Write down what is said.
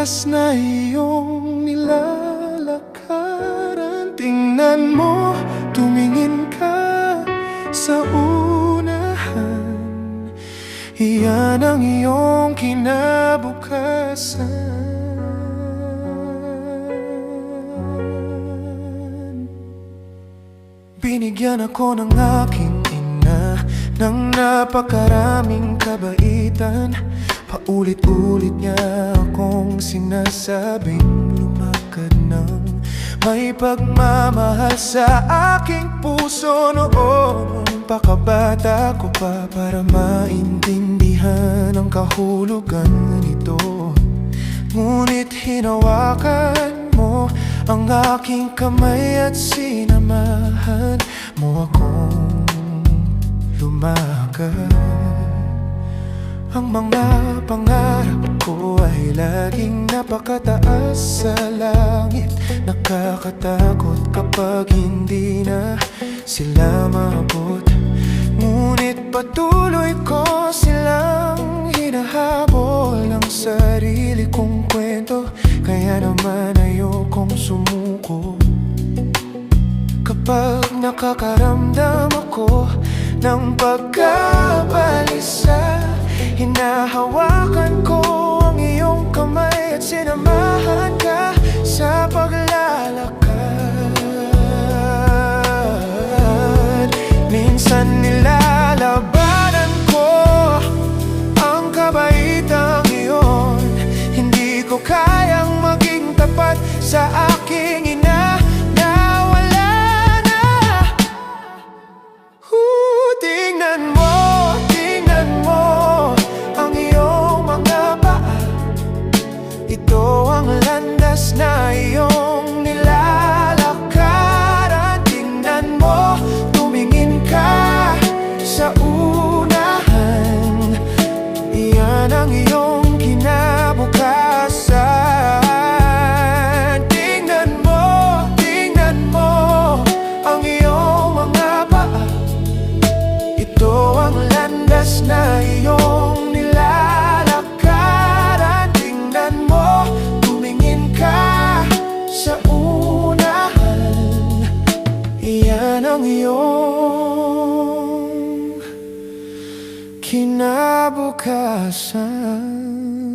landas na iyong nilalakaran. Tingnan mo, tumingin ka sa unahan. Iyan ang iyong kinabukasan. Binigyan ako ng aking ina ng napakaraming kabaitan. Paulit-ulit niya akong sinasabing lumakad ng may pagmamahal sa aking puso. Noon pakabata ko pa para maintindihan ang kahulugan nito. Ngunit hinawakan mo ang aking kamay at sinamahan mo akong lumakad. Ang mga pangarap ko ay laging napakataas sa langit. Nakakatakot kapag hindi na sila maabot. Ngunit patuloy ko silang hinahabol ang sarili kong kwento. Kaya naman ayokong sumuko. Kapag nakakaramdam ako ng pagkabalisa, hinahawakan ko ang iyong kamay at sinamahan ka sa paglalakad. Minsan nilalabanan ko ang kabaitang iyon. Hindi ko kayang maging tapat sa aking ina na wala na. Tingnan mo ang iyong mga paa. Ito ang landas na iyong nilalakaran. Tingnan mo, tumingin ka sa unahan. Iyan ang iyong kinabukasan. Tingnan mo ang iyong mga paa. Ito ang landas na iyong nilalakaran. Tingnan mo, tumingin ka sa unahan. Iyan ang iyong kinabukasan.